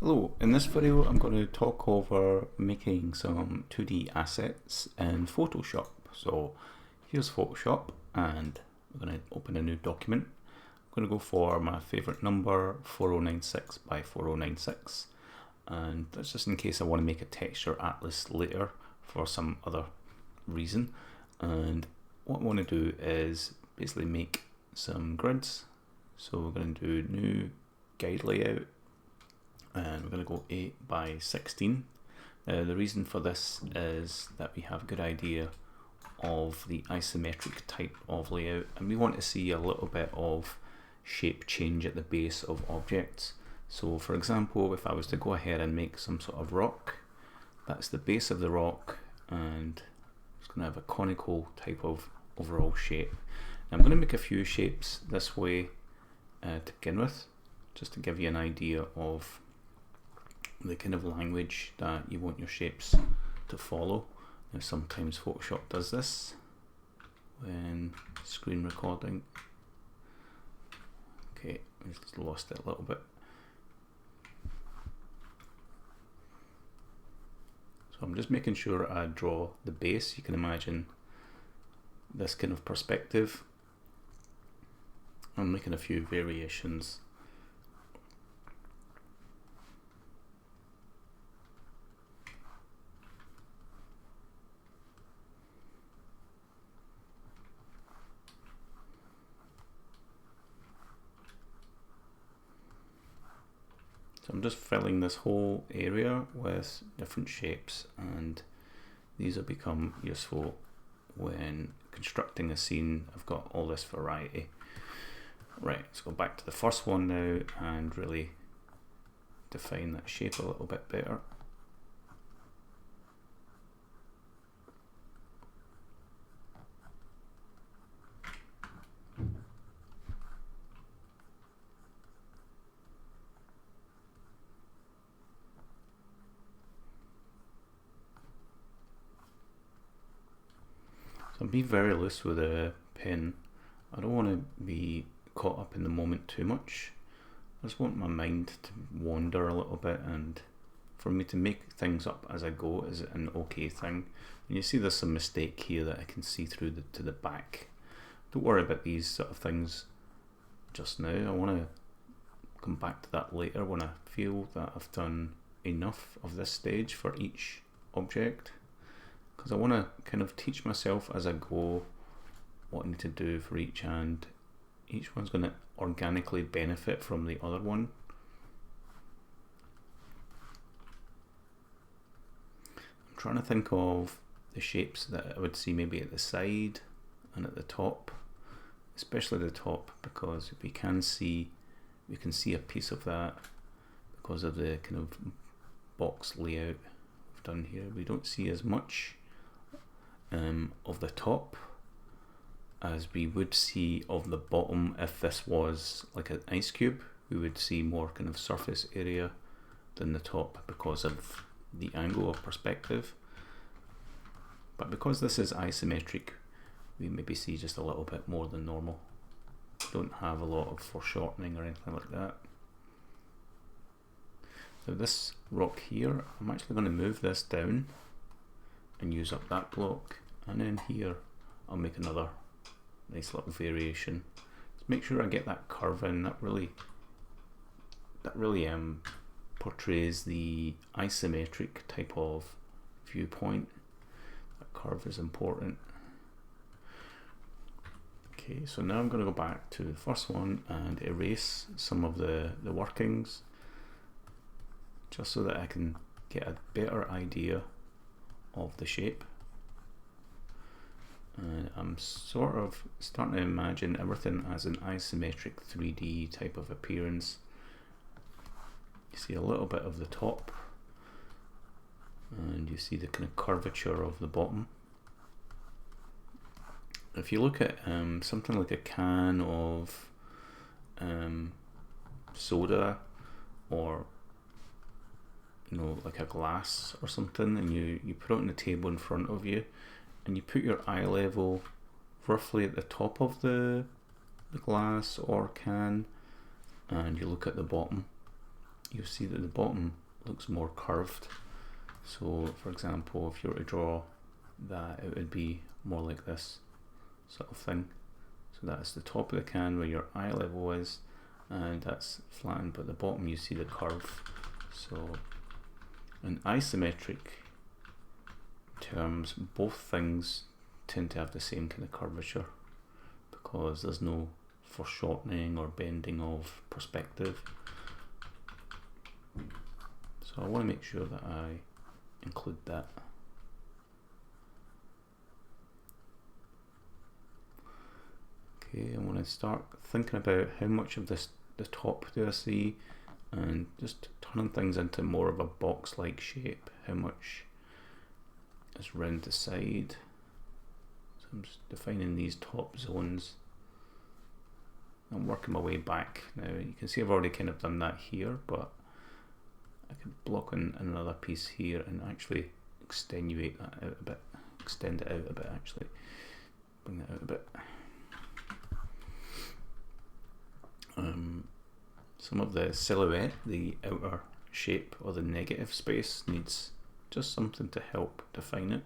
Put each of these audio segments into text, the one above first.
Hello, in this video I'm going to talk over making some 2D assets in Photoshop. So here's Photoshop and we're going to open a new document. I'm going to go for my favourite number 4096 by 4096, and that's just in case I want to make a texture atlas later for some other reason. And what I want to do is basically make some grids. So we're going to do new guide layout, and we're going to go 8 by 16. The reason for this is that we have a good idea of the isometric type of layout, and we want to see a little bit of shape change at the base of objects. So for example, if I was to go ahead and make some sort of rock, that's the base of the rock, and it's going to have a conical type of overall shape. Now I'm going to make a few shapes this way to begin with, just to give you an idea of the kind of language that you want your shapes to follow. Now sometimes Photoshop does this when screen recording. Okay, I just lost it a little bit. So I'm just making sure I draw the base. You can imagine this kind of perspective. I'm making a few variations. So I'm just filling this whole area with different shapes, and these will become useful when constructing a scene. I've got all this variety. Right, let's go back to the first one now and really define that shape a little bit better. So be very loose with a pen. I don't want to be caught up in the moment too much. I just want my mind to wander a little bit, and for me to make things up as I go is an okay thing. And you see there's some mistake here that I can see through to the back. Don't worry about these sort of things just now. I want to come back to that later when I feel that I've done enough of this stage for each object, because I want to kind of teach myself as I go what I need to do for each, and each one's going to organically benefit from the other one. I'm trying to think of the shapes that I would see maybe at the side and at the top, especially the top, because we can see a piece of that because of the kind of box layout we've done here. We don't see as much of the top as we would see of the bottom. If this was like an ice cube, we would see more kind of surface area than the top because of the angle of perspective. But because this is isometric, we maybe see just a little bit more than normal. Don't have a lot of foreshortening or anything like that. So this rock here, I'm actually going to move this down and use up that block, and then here I'll make another nice little variation. Just make sure I get that curve in. That really portrays the isometric type of viewpoint. That curve is important. Okay, so now I'm going to go back to the first one and erase some of the workings, just so that I can get a better idea of the shape. And I'm sort of starting to imagine everything as an isometric 3D type of appearance. You see a little bit of the top, and you see the kind of curvature of the bottom. If you look at something like a can of soda, or like a glass or something, and you put it on the table in front of you, and you put your eye level roughly at the top of the glass or can, and you look at the bottom, you'll see that the bottom looks more curved. So for example, if you were to draw that, it would be more like this sort of thing. So that's the top of the can where your eye level is, and that's flattened, but the bottom you see the curve. So in isometric terms, both things tend to have the same kind of curvature because there's no foreshortening or bending of perspective. So I want to make sure that I include that. Okay, I want to start thinking about how much of the top do I see, and just turning things into more of a box-like shape. How much is round the side? So I'm just defining these top zones. I'm working my way back now. You can see I've already kind of done that here, but I could block in another piece here and actually extenuate that out a bit, extend it out a bit actually, bring that out a bit. Some of the silhouette, the outer shape or the negative space, needs just something to help define it.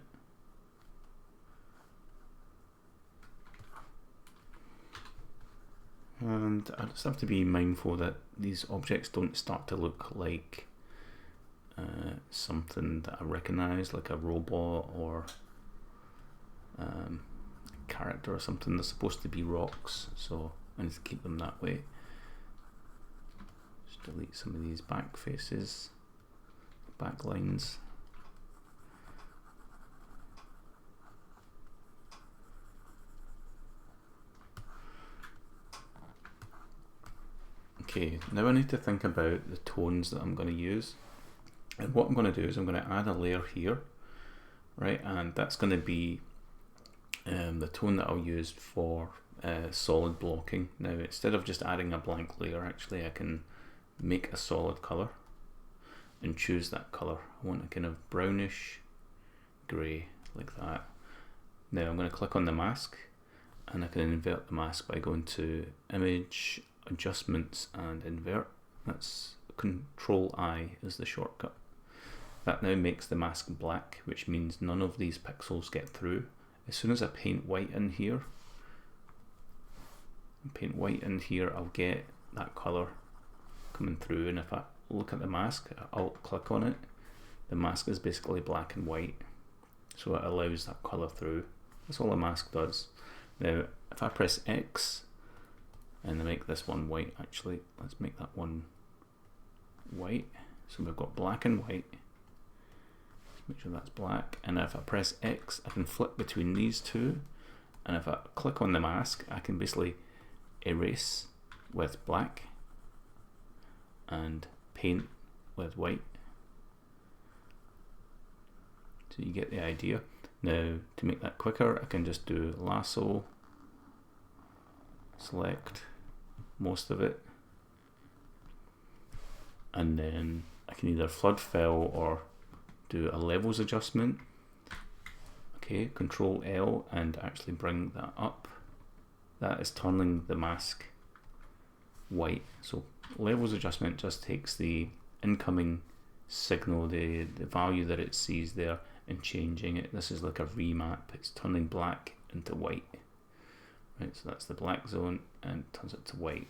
And I just have to be mindful that these objects don't start to look like something that I recognize, like a robot or a character or something. They're supposed to be rocks, so I need to keep them that way. Just delete some of these back faces, back lines. Okay, now I need to think about the tones that I'm going to use. And what I'm going to do is I'm going to add a layer here, right? And that's going to be the tone that I'll use for solid blocking. Now, instead of just adding a blank layer, actually I can make a solid color and choose that color. I want a kind of brownish grey, like that. Now I'm going to click on the mask, and I can invert the mask by going to Image, Adjustments and Invert. That's Control I is the shortcut. That now makes the mask black, which means none of these pixels get through. As soon as I paint white in here, I'll get that color coming through, and if I look at the mask, I'll click on it, the mask is basically black and white, so it allows that color through. That's all a mask does. Now if I press X and I make this one white, actually let's make that one white, so we've got black and white. Let's make sure that's black, and if I press X I can flip between these two, and if I click on the mask I can basically erase with black and paint with white. So you get the idea. Now to make that quicker I can just do lasso, select most of it, and then I can either flood fill or do a levels adjustment. Okay, Control L and actually bring that up. That is turning the mask white. So levels adjustment just takes the incoming signal, the value that it sees there, and changing it. This is like a remap. It's turning black into white. Right, so that's the black zone and turns it to white.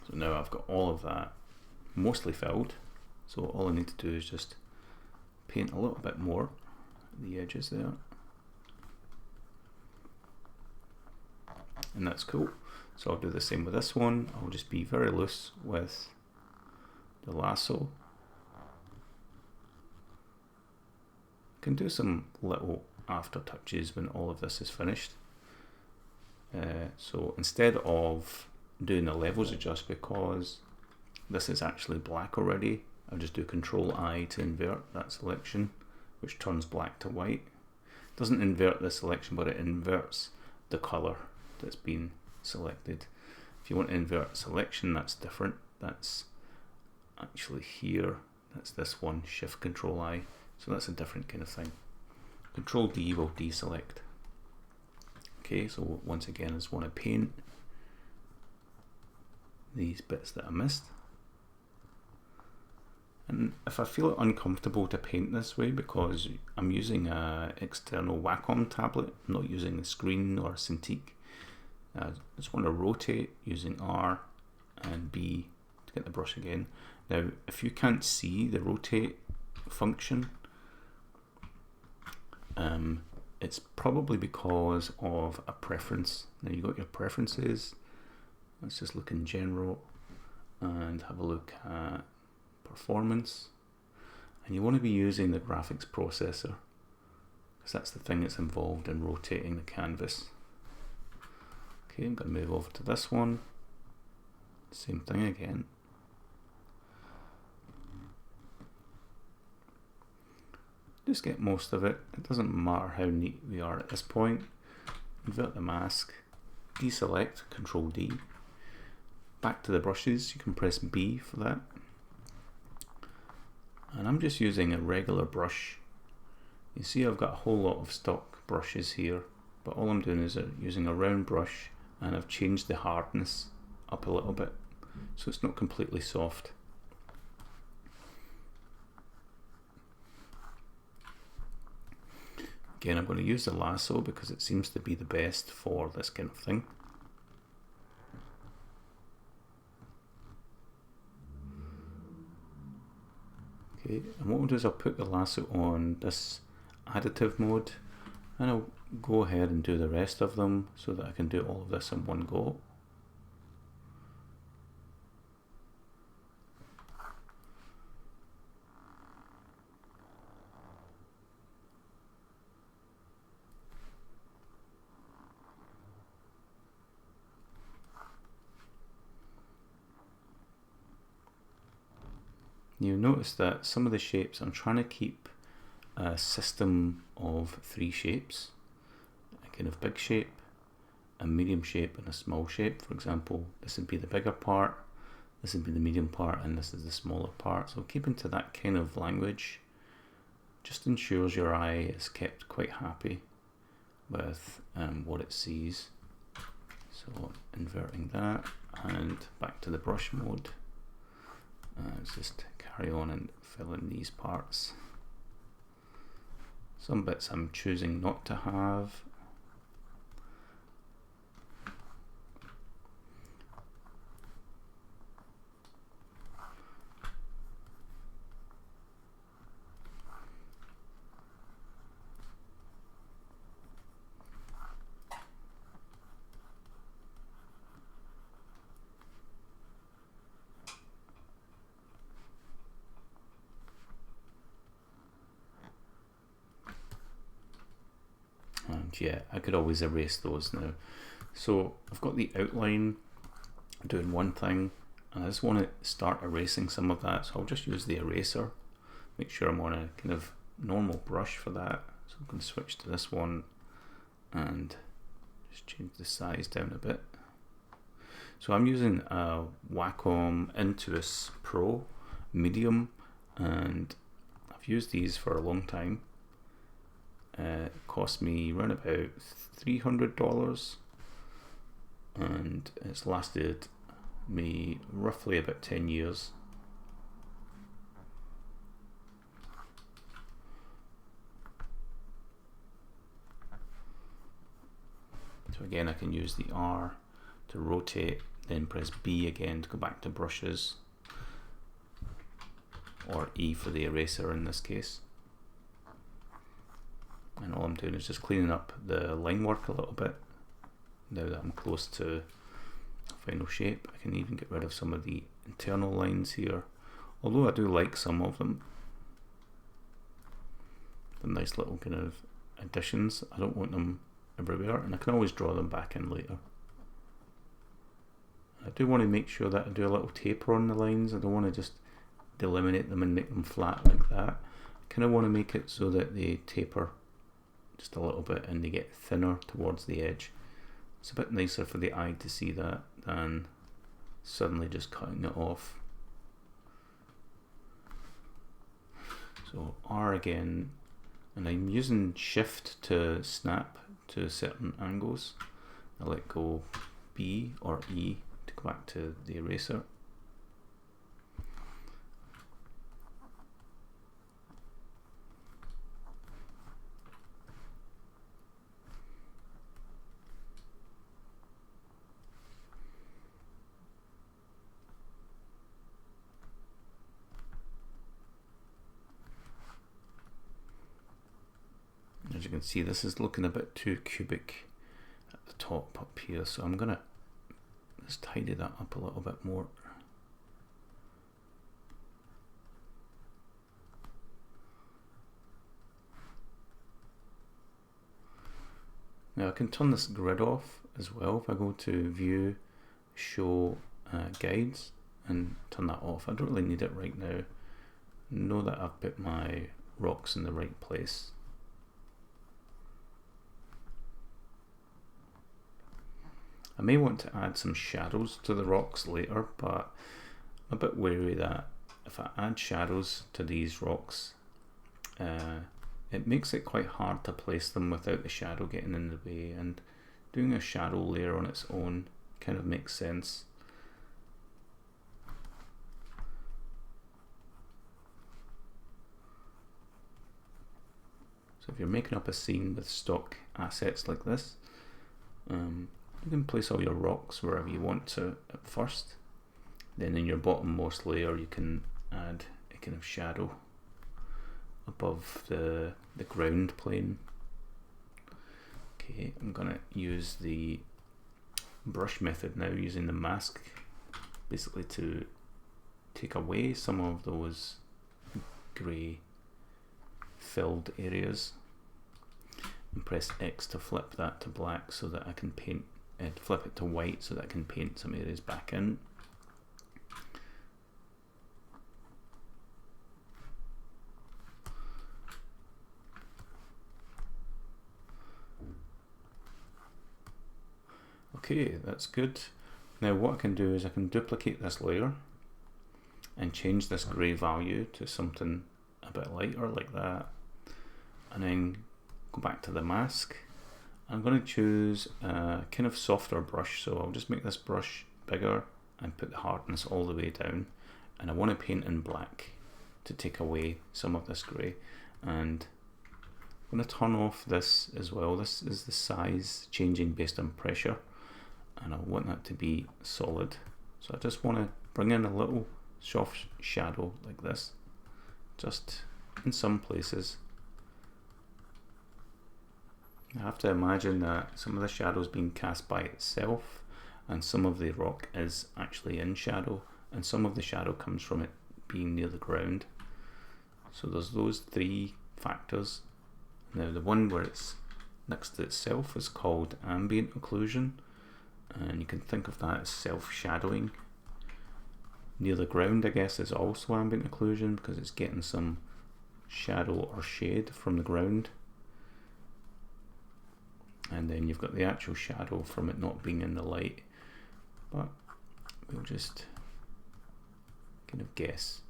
So now I've got all of that mostly filled. So all I need to do is just paint a little bit more at the edges there. And that's cool. So I'll do the same with this one. I'll just be very loose with the lasso. Can do some little after touches when all of this is finished. So instead of doing the levels adjust, because this is actually black already, I'll just do Control I to invert that selection, which turns black to white. It doesn't invert the selection, but it inverts the color that's been selected. If you want to invert selection, that's different. That's actually here. That's this one, Shift Control I. So that's a different kind of thing. Control D will deselect. Okay, so once again I just want to paint these bits that I missed. And if I feel uncomfortable to paint this way because I'm using an external Wacom tablet, I'm not using the screen or Cintiq, I just want to rotate using R and B to get the brush again. Now, if you can't see the rotate function, it's probably because of a preference. Now you got your preferences. Let's just look in general and have a look at performance. And you want to be using the graphics processor because that's the thing that's involved in rotating the canvas. Okay, I'm going to move over to this one. Same thing again. Just get most of it. It doesn't matter how neat we are at this point. Invert the mask, deselect, Control D. Back to the brushes, you can press B for that. And I'm just using a regular brush. You see I've got a whole lot of stock brushes here, but all I'm doing is using a round brush, and I've changed the hardness up a little bit so it's not completely soft. Again, I'm going to use the lasso because it seems to be the best for this kind of thing. Okay, and what we'll do is I'll put the lasso on this additive mode, and I'll go ahead and do the rest of them so that I can do all of this in one go. You notice that some of the shapes, I'm trying to keep a system of 3 shapes, a kind of big shape, a medium shape and a small shape. For example, this would be the bigger part, this would be the medium part, and this is the smaller part. So keeping to that kind of language just ensures your eye is kept quite happy with what it sees. So inverting that and back to the brush mode. Let's just carry on and fill in these parts. Some bits I'm choosing not to have. And yeah, I could always erase those now. So I've got the outline doing one thing, and I just want to start erasing some of that, so I'll just use the eraser. Make sure I'm on a kind of normal brush for that. So I'm going to switch to this one and just change the size down a bit. So I'm using a Wacom Intuos Pro medium, and I've used these for a long time. It cost me around about $300, and it's lasted me roughly about 10 years. So again, I can use the R to rotate, then press B again to go back to brushes, or E for the eraser in this case. And all I'm doing is just cleaning up the line work a little bit. Now that I'm close to final shape, I can even get rid of some of the internal lines here, although I do like some of them. The nice little kind of additions. I don't want them everywhere, and I can always draw them back in later. I do want to make sure that I do a little taper on the lines. I don't want to just eliminate them and make them flat like that. I kind of want to make it so that they taper just a little bit and they get thinner towards the edge. It's a bit nicer for the eye to see that than suddenly just cutting it off. So R again, and I'm using shift to snap to certain angles. I let go B or E to go back to the eraser. you can see, this is looking a bit too cubic at the top up here, so I'm gonna just tidy that up a little bit more. Now I can turn this grid off as well if I go to View, Show Guides, and turn that off. I don't really need it right now. Know that I've put my rocks in the right place. I may want to add some shadows to the rocks later, but I'm a bit wary that if I add shadows to these rocks, it makes it quite hard to place them without the shadow getting in the way, and doing a shadow layer on its own kind of makes sense. So if you're making up a scene with stock assets like this, you can place all your rocks wherever you want to at first. Then in your bottommost layer you can add a kind of shadow above the ground plane. Okay, I'm going to use the brush method now, using the mask basically to take away some of those grey filled areas, and press X to flip that to black so that I can paint it, flip it to white so that I can paint some areas back in. Okay, that's good. Now what I can do is I can duplicate this layer and change this grey value to something a bit lighter like that, and then go back to the mask. I'm going to choose a kind of softer brush, so I'll just make this brush bigger and put the hardness all the way down, and I want to paint in black to take away some of this grey. And I'm going to turn off this as well. This is the size changing based on pressure, and I want that to be solid. So I just want to bring in a little soft shadow like this, just in some places. I have to imagine that some of the shadow is being cast by itself, and some of the rock is actually in shadow, and some of the shadow comes from it being near the ground. So there's those three factors. Now the one where it's next to itself is called ambient occlusion, and you can think of that as self-shadowing. Near the ground, I guess, is also ambient occlusion because it's getting some shadow or shade from the ground. And then you've got the actual shadow from it not being in the light, but we'll just kind of guess.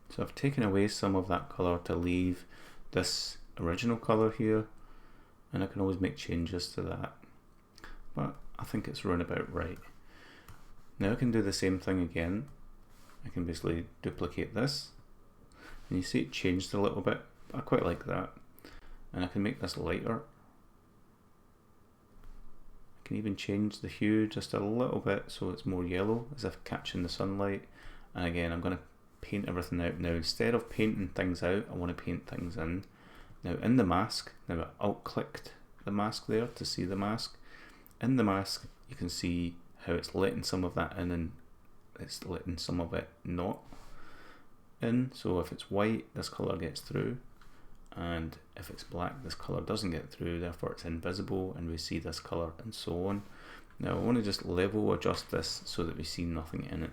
So I've taken away some of that colour to leave this original colour here, and I can always make changes to that, but I think it's run about right. Now I can do the same thing again. I can basically duplicate this, and you see it changed a little bit. I quite like that, and I can make this lighter. I can even change the hue just a little bit so it's more yellow, as if catching the sunlight. And again, I'm going to paint everything out now. Instead of painting things out, I want to paint things in. Now in the mask, now I alt clicked the mask there to see the mask. In the mask you can see how it's letting some of that in and it's letting some of it not in. So if it's white, this colour gets through, and if it's black, this colour doesn't get through, therefore it's invisible and we see this colour, and so on. Now I want to just level adjust this so that we see nothing in it.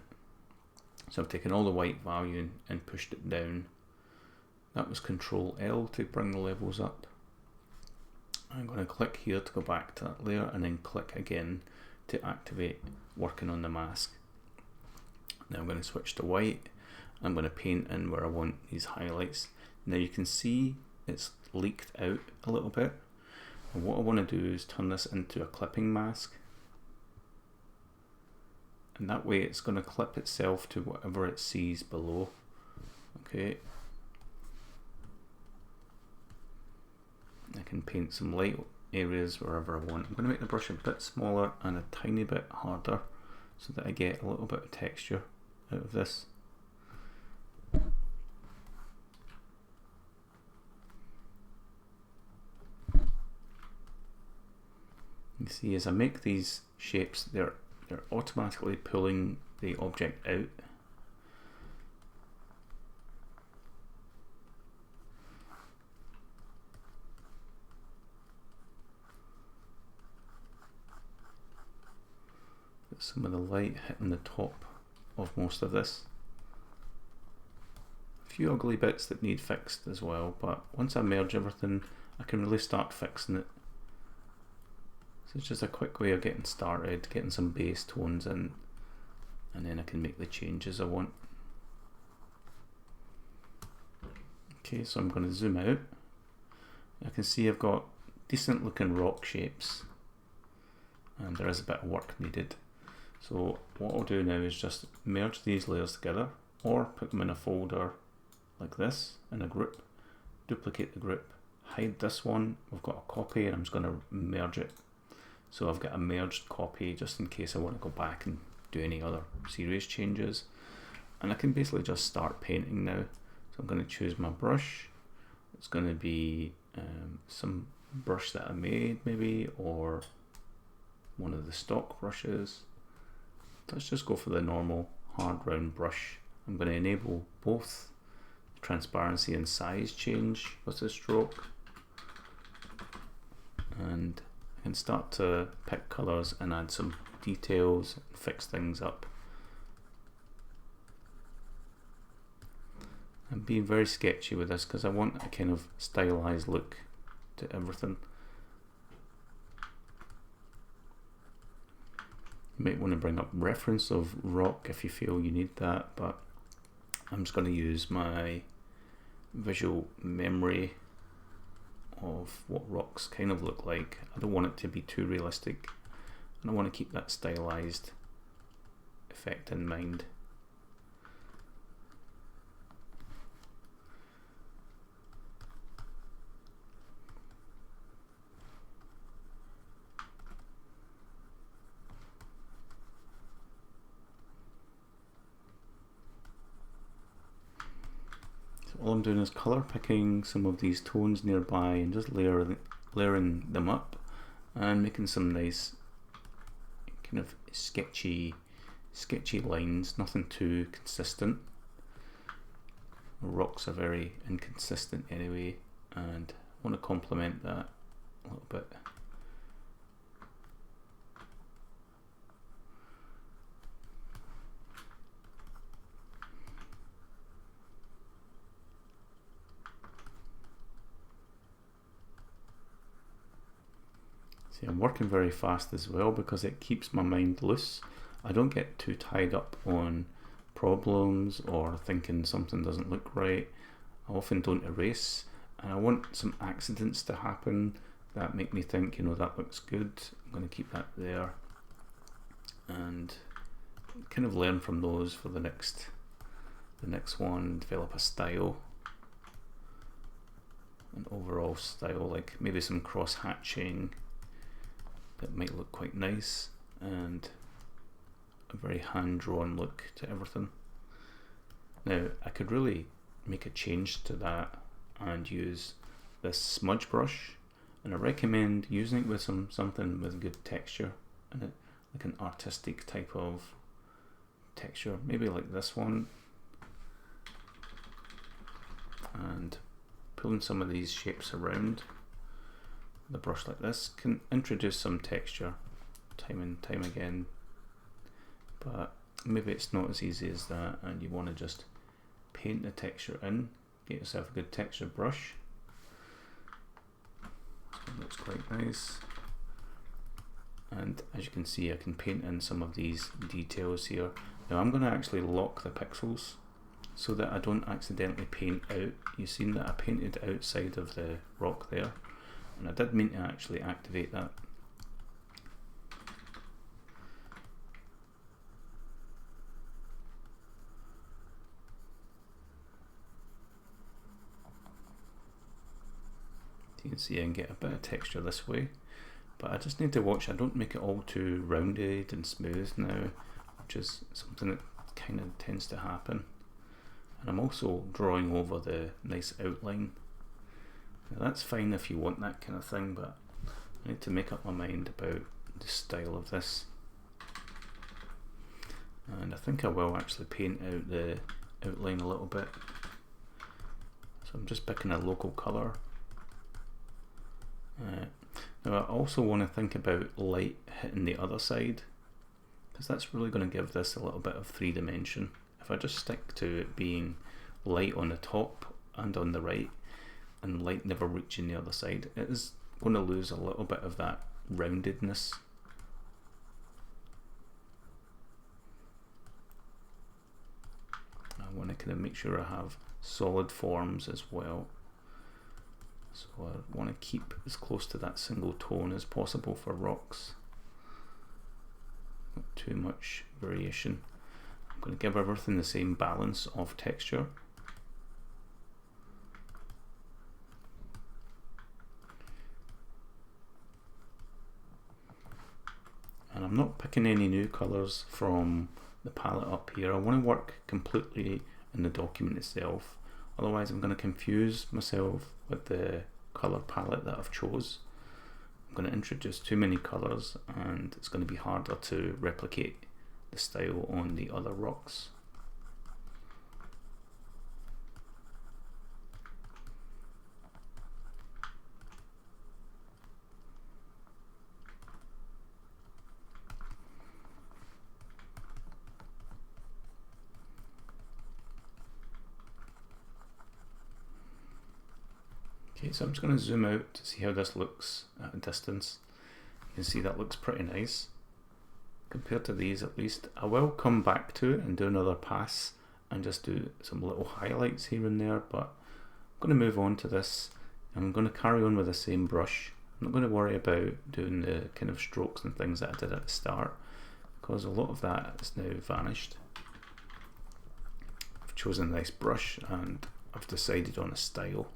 So I've taken all the white value and pushed it down. That was Control L to bring the levels up. I'm going to click here to go back to that layer, and then click again to activate working on the mask. Now I'm going to switch to white. I'm going to paint in where I want these highlights. Now you can see it's leaked out a little bit, and what I want to do is turn this into a clipping mask, and that way it's going to clip itself to whatever it sees below. Okay. I can paint some light areas wherever I want. I'm going to make the brush a bit smaller and a tiny bit harder so that I get a little bit of texture out of this. You see, as I make these shapes, they're automatically pulling the object out. Some of the light hitting the top of most of this. A few ugly bits that need fixed as well, but once I merge everything, I can really start fixing it. So it's just a quick way of getting started, getting some base tones in, and then I can make the changes I want. Okay, so I'm going to zoom out. I can see I've got decent looking rock shapes, and there is a bit of work needed. So what I'll do now is just merge these layers together, or put them in a folder like this, in a group, duplicate the group, hide this one, we've got a copy, and I'm just going to merge it. So I've got a merged copy just in case I want to go back and do any other serious changes. And I can basically just start painting now. So I'm going to choose my brush. It's going to be some brush that I made maybe, or one of the stock brushes. Let's just go for the normal hard round brush. I'm going to enable both transparency and size change with the stroke, and I can start to pick colours and add some details and fix things up. I'm being very sketchy with this because I want a kind of stylized look to everything. You might want to bring up reference of rock if you feel you need that, but I'm just going to use my visual memory of what rocks kind of look like. I don't want it to be too realistic, and I want to keep that stylized effect in mind. All I'm doing is colour picking some of these tones nearby and just layering them up and making some nice kind of sketchy lines, nothing too consistent. Rocks are very inconsistent anyway, and I want to complement that a little bit. See, I'm working very fast as well because it keeps my mind loose. I don't get too tied up on problems or thinking something doesn't look right. I often don't erase, and I want some accidents to happen that make me think, you know, that looks good. I'm going to keep that there and kind of learn from those for the next one, develop a style, an overall style, like maybe some cross hatching that might look quite nice, and a very hand-drawn look to everything. Now I could really make a change to that and use this smudge brush, and I recommend using it with something with good texture in it, like an artistic type of texture, maybe like this one, and pulling some of these shapes around the brush like this can introduce some texture time and time again, but maybe it's not as easy as that, and you want to just paint the texture in, get yourself a good texture brush. This one looks quite nice, and as you can see I can paint in some of these details here. Now I'm going to actually lock the pixels so that I don't accidentally paint out. You've seen that I painted outside of the rock there, and I did mean to actually activate that. you can see I can get a bit of texture this way, but I just need to watch I don't make it all too rounded and smooth now, which is something that kind of tends to happen. And I'm also drawing over the nice outline. Now that's fine if you want that kind of thing, but I need to make up my mind about the style of this. And I think I will actually paint out the outline a little bit. So I'm just picking a local colour. Now I also want to think about light hitting the other side, because that's really going to give this a little bit of 3 dimension. If I just stick to it being light on the top and on the right, and light never reaching the other side, it is going to lose a little bit of that roundedness. I want to kind of make sure I have solid forms as well. So I want to keep as close to that single tone as possible for rocks. Not too much variation. I'm going to give everything the same balance of texture. And I'm not picking any new colours from the palette up here. I want to work completely in the document itself. Otherwise I'm going to confuse myself with the colour palette that I've chose. I'm going to introduce too many colours and it's going to be harder to replicate the style on the other rocks. Okay, so I'm just going to zoom out to see how this looks at a distance. You can see that looks pretty nice compared to these, at least. I will come back to it and do another pass and just do some little highlights here and there, but I'm going to move on to this. I'm going to carry on with the same brush. I'm not going to worry about doing the kind of strokes and things that I did at the start, because a lot of that is now vanished. I've chosen a nice brush and I've decided on a style.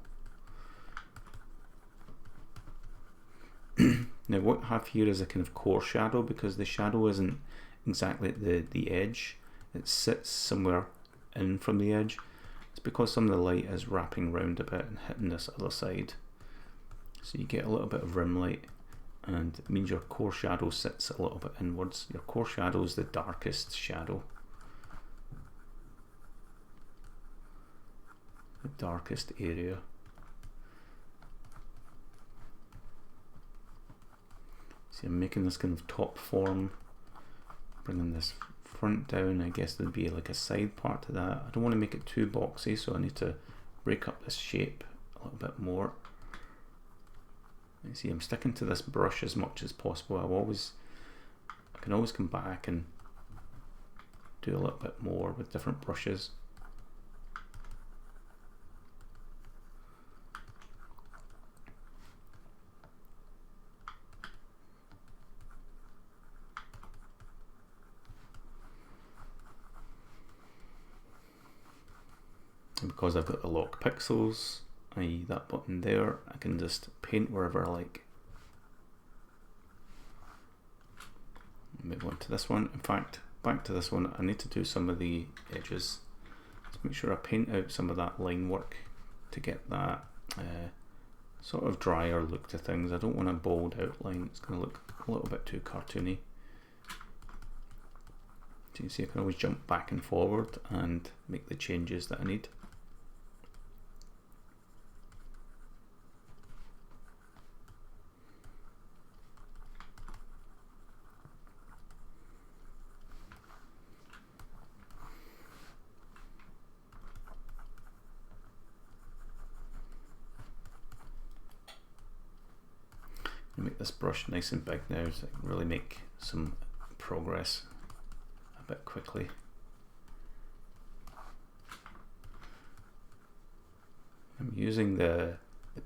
Now what I have here is a kind of core shadow, because the shadow isn't exactly at the edge, it sits somewhere in from the edge. It's because some of the light is wrapping around a bit and hitting this other side. So you get a little bit of rim light, and it means your core shadow sits a little bit inwards. Your core shadow is the darkest shadow. The darkest area. See, I'm making this kind of top form, bringing this front down. I guess there'd be like a side part to that. I don't want to make it too boxy, so I need to break up this shape a little bit more. You see, I'm sticking to this brush as much as possible. I can always come back and do a little bit more with different brushes. And because I've got the lock pixels, i.e. that button there, I can just paint wherever I like. Move on to this one. In fact, back to this one, I need to do some of the edges. Let's make sure I paint out some of that line work to get that sort of drier look to things. I don't want a bold outline, it's going to look a little bit too cartoony. So you can see I can always jump back and forward and make the changes that I need. Make this brush nice and big now so I can really make some progress a bit quickly. I'm using the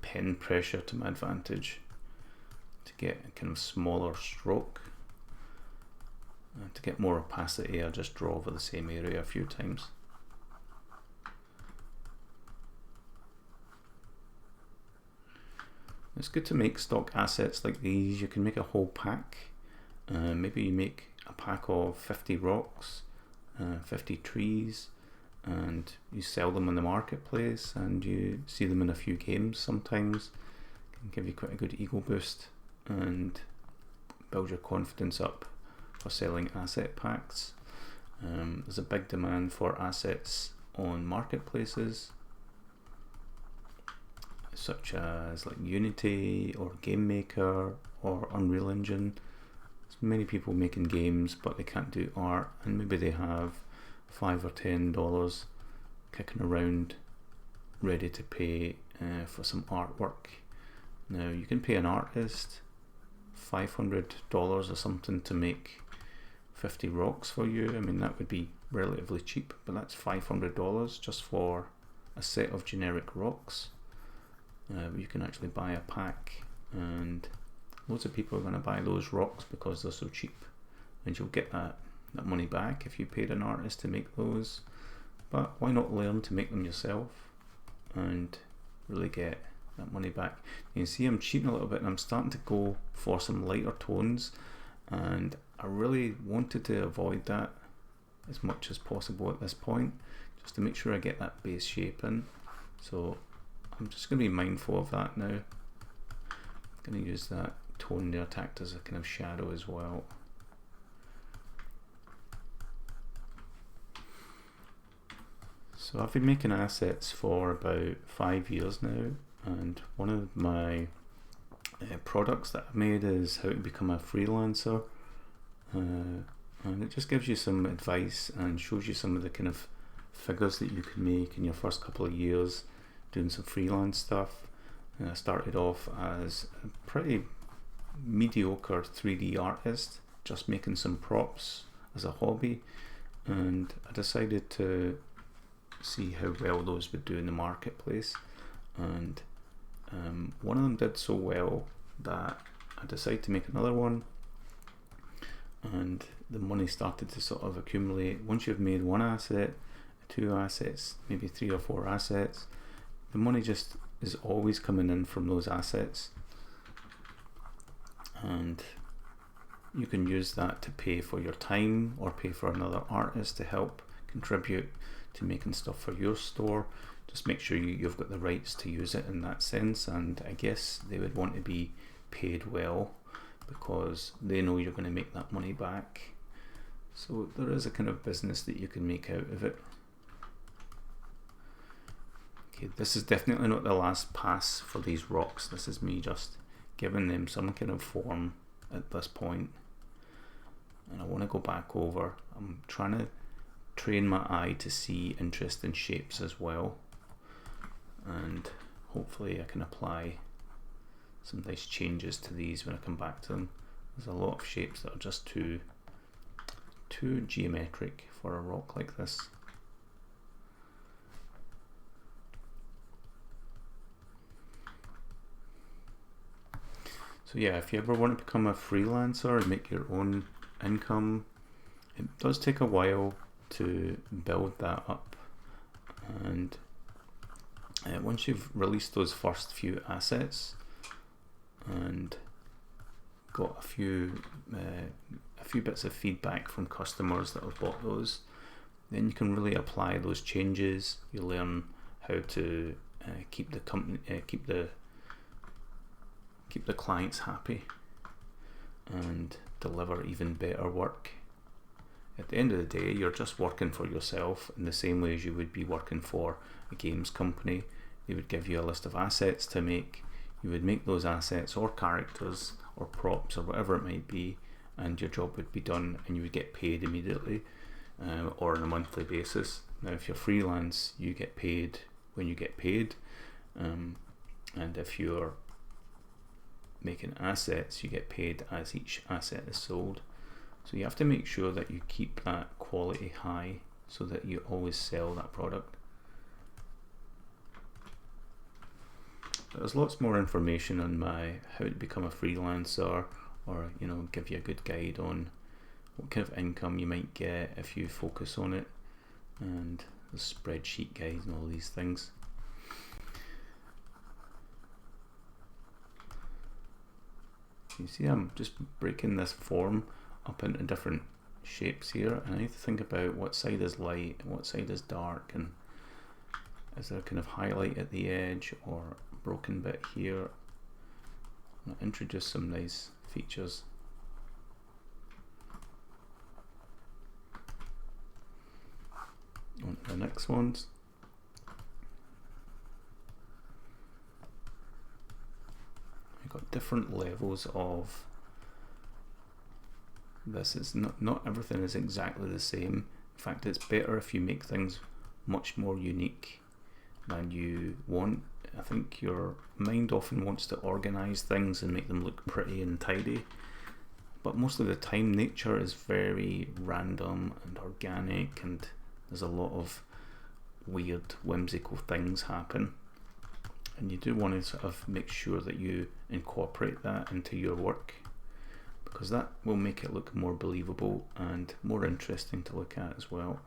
pen pressure to my advantage to get a kind of smaller stroke. And to get more opacity, I just draw over the same area a few times. It's good to make stock assets like these. You can make a whole pack. Maybe you make a pack of 50 rocks, 50 trees, and you sell them on the marketplace, and you see them in a few games sometimes. It can give you quite a good ego boost and build your confidence up for selling asset packs. There's a big demand for assets on marketplaces such as like Unity or Game Maker or Unreal Engine. There's many people making games, but they can't do art, and maybe they have $5 or $10 kicking around ready to pay for some artwork. Now you can pay an artist $500 or something to make 50 rocks for you. I mean, that would be relatively cheap, but that's $500 just for a set of generic rocks. You can actually buy a pack, and loads of people are going to buy those rocks because they're so cheap, and you'll get that money back if you paid an artist to make those. But why not learn to make them yourself and really get that money back? You can see I'm cheating a little bit, and I'm starting to go for some lighter tones, and I really wanted to avoid that as much as possible at this point, just to make sure I get that base shape in. So I'm just going to be mindful of that now. I'm going to use that tone there to act as a kind of shadow as well. So I've been making assets for about 5 years now, and one of my products that I've made is how to become a freelancer, and it just gives you some advice and shows you some of the kind of figures that you can make in your first couple of years doing some freelance stuff. And I started off as a pretty mediocre 3D artist, just making some props as a hobby, and I decided to see how well those would do in the marketplace, and one of them did so well that I decided to make another one, and the money started to sort of accumulate. Once you've made one asset, 2 assets, maybe 3 or 4 assets, the money just is always coming in from those assets, and you can use that to pay for your time or pay for another artist to help contribute to making stuff for your store. Just make sure you've got the rights to use it in that sense, and I guess they would want to be paid well because they know you're going to make that money back. So there is a kind of business that you can make out of it. Okay, this is definitely not the last pass for these rocks. This is me just giving them some kind of form at this point, and I want to go back over. I'm trying to train my eye to see interesting shapes as well, and hopefully I can apply some nice changes to these when I come back to them. There's a lot of shapes that are just too geometric for a rock like this. So yeah, if you ever want to become a freelancer and make your own income, it does take a while to build that up, and once you've released those first few assets and got a few bits of feedback from customers that have bought those, then you can really apply those changes. You learn how to keep the company, keep the clients happy, and deliver even better work. At the end of the day, you're just working for yourself in the same way as you would be working for a games company. They would give you a list of assets to make. You would make those assets or characters or props or whatever it might be, and your job would be done, and you would get paid immediately or on a monthly basis. Now if you're freelance, you get paid when you get paid, and if you're making assets, you get paid as each asset is sold. So you have to make sure that you keep that quality high so that you always sell that product. There's lots more information on my how to become a freelancer, or give you a good guide on what kind of income you might get if you focus on it, and the spreadsheet guides and all these things. You see I'm just breaking this form up into different shapes here, and I need to think about what side is light and what side is dark, and is there kind of highlight at the edge or broken bit here. I'll introduce some nice features. On to the next ones. We've got different levels of this. Is not everything is exactly the same. In fact, it's better if you make things much more unique than you want. I think your mind often wants to organize things and make them look pretty and tidy, but most of the time nature is very random and organic, and there's a lot of weird, whimsical things happen, and you do want to sort of make sure that you incorporate that into your work, because that will make it look more believable and more interesting to look at as well.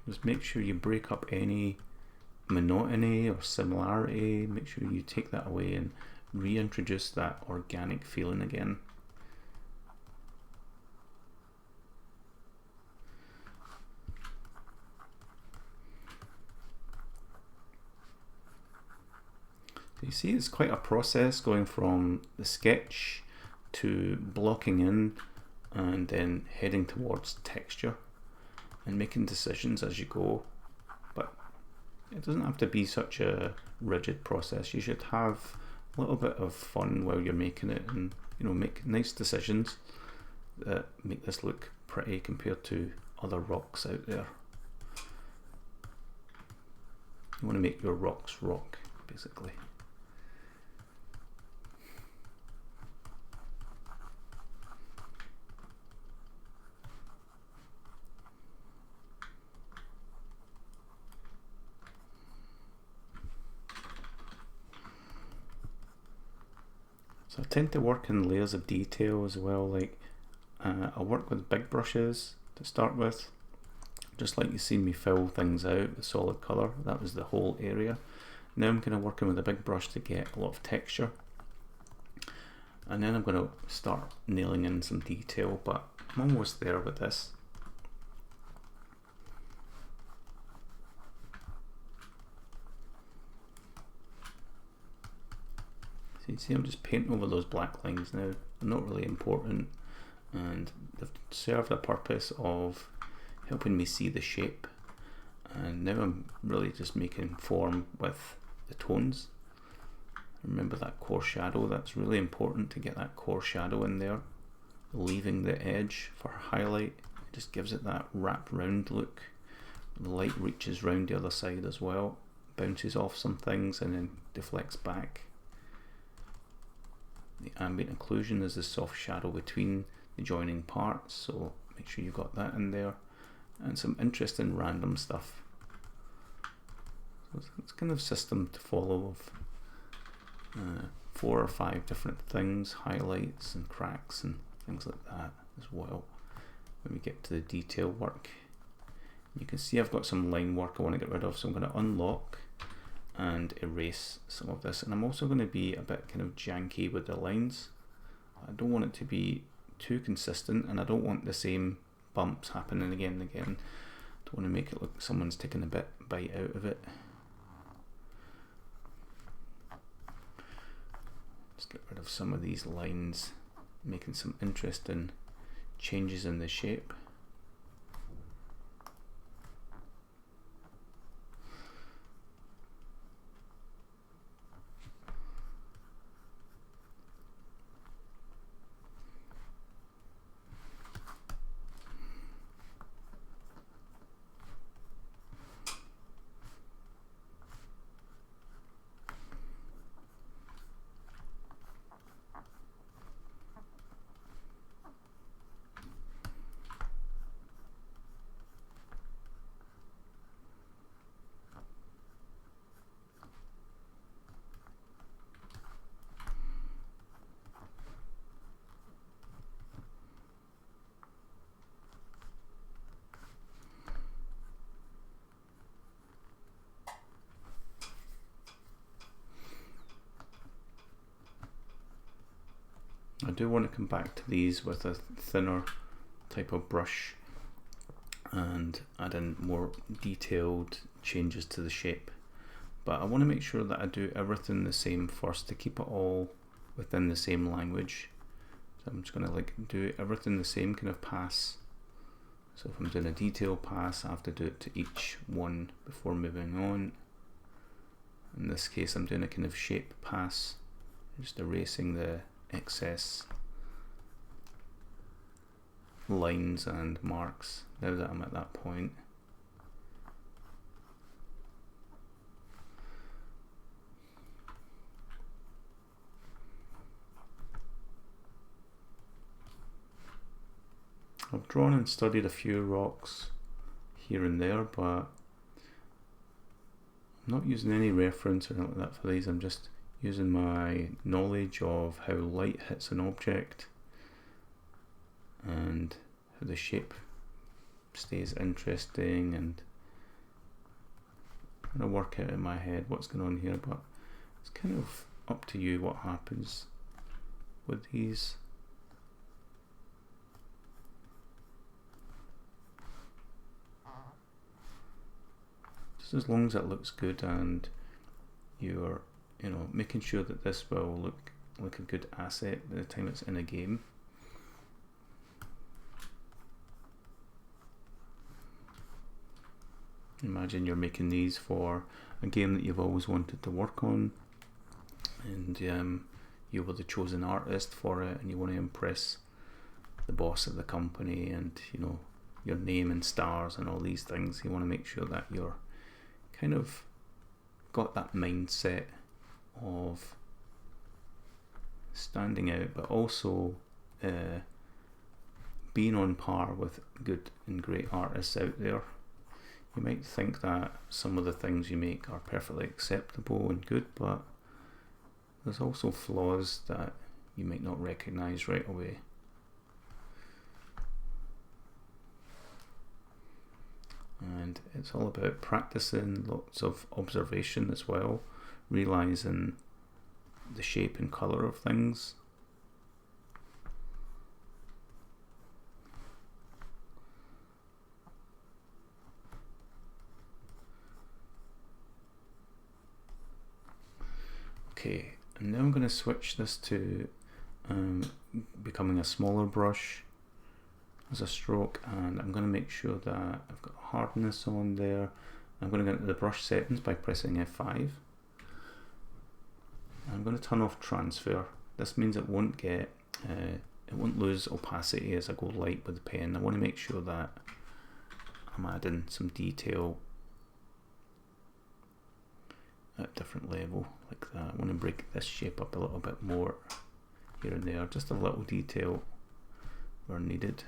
Just make sure you break up any monotony or similarity. Make sure you take that away and reintroduce that organic feeling again. So you see it's quite a process going from the sketch to blocking in and then heading towards texture and making decisions as you go. But it doesn't have to be such a rigid process. You should have a little bit of fun while you're making it, and make nice decisions that make this look pretty compared to other rocks out there. You want to make your rocks rock, basically. So I tend to work in layers of detail as well. Like I'll work with big brushes to start with, just like you see me fill things out with solid colour. That was the whole area. Now I'm kind of working with a big brush to get a lot of texture, and then I'm going to start nailing in some detail, but I'm almost there with this. So you see I'm just painting over those black lines now. They're not really important, and they've served a purpose of helping me see the shape, and now I'm really just making form with the tones. Remember that core shadow, that's really important to get that core shadow in there, leaving the edge for highlight. It just gives it that wrap round look. The light reaches round the other side as well, bounces off some things and then deflects back. The ambient occlusion is the soft shadow between the joining parts, so make sure you've got that in there, and some interesting random stuff. So it's kind of system to follow of 4 or 5 different things, highlights and cracks and things like that as well. When we get to the detail work, you can see I've got some line work I want to get rid of, so I'm going to unlock and erase some of this, and I'm also going to be a bit kind of janky with the lines. I don't want it to be too consistent, and I don't want the same bumps happening again and again. Don't want to make it look like someone's taking a bite out of it. Just get rid of some of these lines, making some interesting changes in the shape. do want to come back to these with a thinner type of brush and add in more detailed changes to the shape. But I want to make sure that I do everything the same first to keep it all within the same language. So I'm just going to like do everything the same kind of pass. So if I'm doing a detail pass, I have to do it to each one before moving on. In this case, I'm doing a kind of shape pass, just erasing the excess lines and marks now that I'm at that point. I've drawn and studied a few rocks here and there, but I'm not using any reference or anything like that for these. I'm just using my knowledge of how light hits an object and how the shape stays interesting, and trying to work out in my head what's going on here, but it's kind of up to you what happens with these. Just as long as it looks good and you're, you know, making sure that this will look like a good asset by the time it's in a game. Imagine you're making these for a game that you've always wanted to work on, and you were the chosen artist for it, and you want to impress the boss of the company, and you know, your name and stars and all these things. You want to make sure that you're kind of got that mindset of standing out, but also being on par with good and great artists out there. You might think that some of the things you make are perfectly acceptable and good, but there's also flaws that you might not recognize right away. And it's all about practicing, lots of observation as well, realizing the shape and color of things. Okay, and now I'm going to switch this to becoming a smaller brush as a stroke, and I'm going to make sure that I've got hardness on there. I'm going to go into the brush settings by pressing F5. I'm going to turn off transfer. This means it won't get it won't lose opacity as I go light with the pen. I want to make sure that I'm adding some detail at a different level like that. I want to break this shape up a little bit more here and there, just a little detail where needed.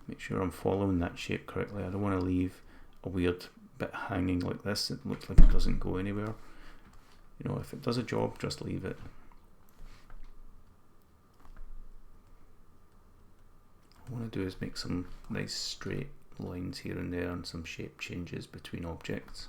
Make sure I'm following that shape correctly. I don't want to leave a weird bit hanging like this. It looks like it doesn't go anywhere. You know, if it does a job, just leave it. What I want to do is make some nice straight lines here and there and some shape changes between objects.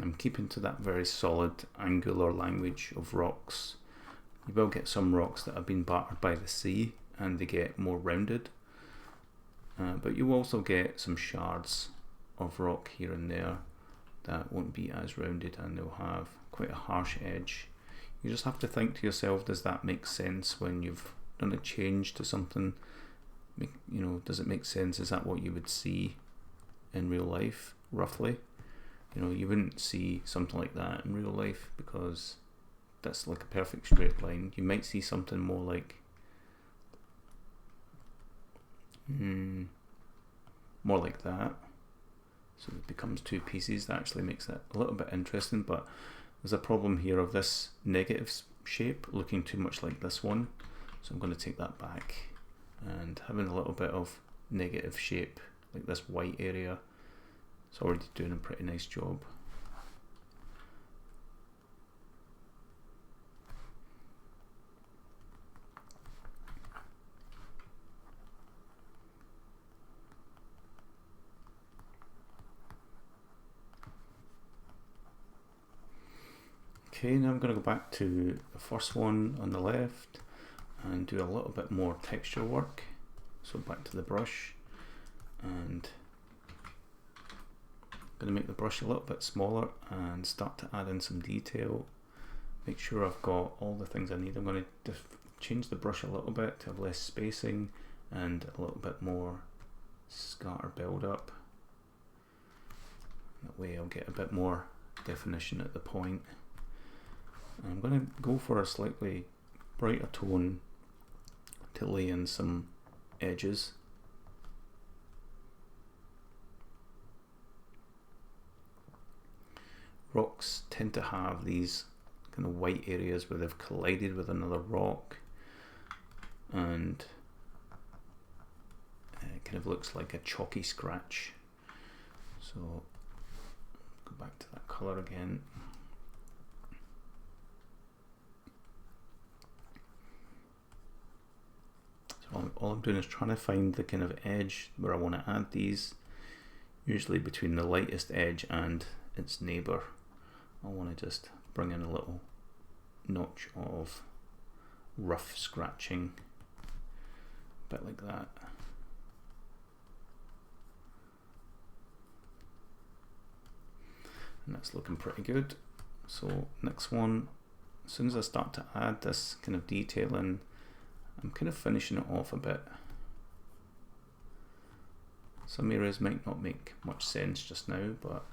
I'm keeping to that very solid angular language of rocks. You will get some rocks that have been battered by the sea and they get more rounded, but you also get some shards of rock here and there that won't be as rounded and they'll have quite a harsh edge. You just have to think to yourself, does that make sense when you've done a change to something? You know, does it make sense? Is that what you would see in real life, roughly? You know, you wouldn't see something like that in real life because that's like a perfect straight line. You might see something more like that. So it becomes two pieces. That actually makes it a little bit interesting, but There's a problem here of this negative shape looking too much like this one, so I'm going to take that back, and having a little bit of negative shape like this white area, it's already doing a pretty nice job. Okay, now I'm going to go back to the first one on the left and do a little bit more texture work. So back to the brush, and I'm going to make the brush a little bit smaller and start to add in some detail. Make sure I've got all the things I need. I'm going to change the brush a little bit to have less spacing and a little bit more scatter build up. That way I'll get a bit more definition at the point. I'm going to go for a slightly brighter tone to lay in some edges. Rocks tend to have these kind of white areas where they've collided with another rock, and it kind of looks like a chalky scratch. So go back to that color again. All I'm doing is trying to find the kind of edge where I want to add these, usually between the lightest edge and its neighbour. I want to just bring in a little notch of rough scratching, a bit like that. And that's looking pretty good. So next one, as soon as I start to add this kind of detail in, I'm kind of finishing it off a bit. Some areas might not make much sense just now, but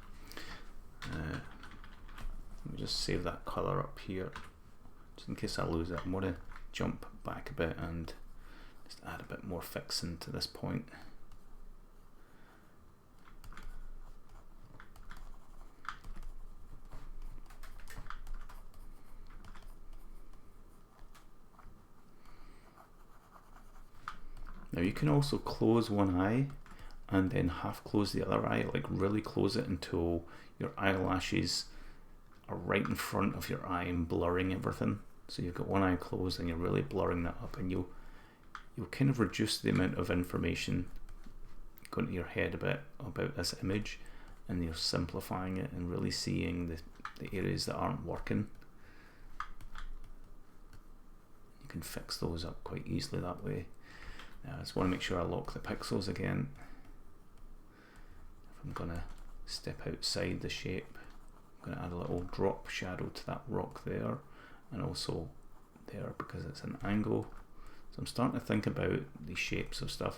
let me just save that color up here, just in case I lose it. I'm going to jump back a bit and just add a bit more fixing to this point. Now you can also close one eye and then half close the other eye, like really close it until your eyelashes are right in front of your eye and blurring everything. So you've got one eye closed and you're really blurring that up, and you'll kind of reduce the amount of information going to your head a bit about this image, and you're simplifying it and really seeing the areas that aren't working. You can fix those up quite easily that way. Now I just want to make sure I lock the pixels again. If I'm going to step outside the shape, I'm going to add a little drop shadow to that rock there, and also there because it's an angle. So I'm starting to think about the shapes of stuff,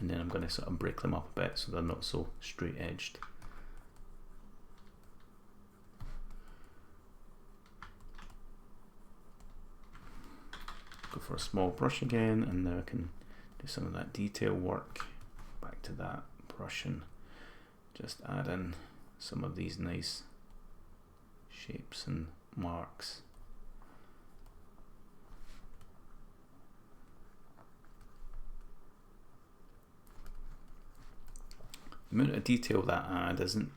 and then I'm going to sort of break them up a bit so they're not so straight edged. Go for a small brush again, and now I can do some of that detail work. Back to that brush and just add in some of these nice shapes and marks. The amount of detail that I add isn't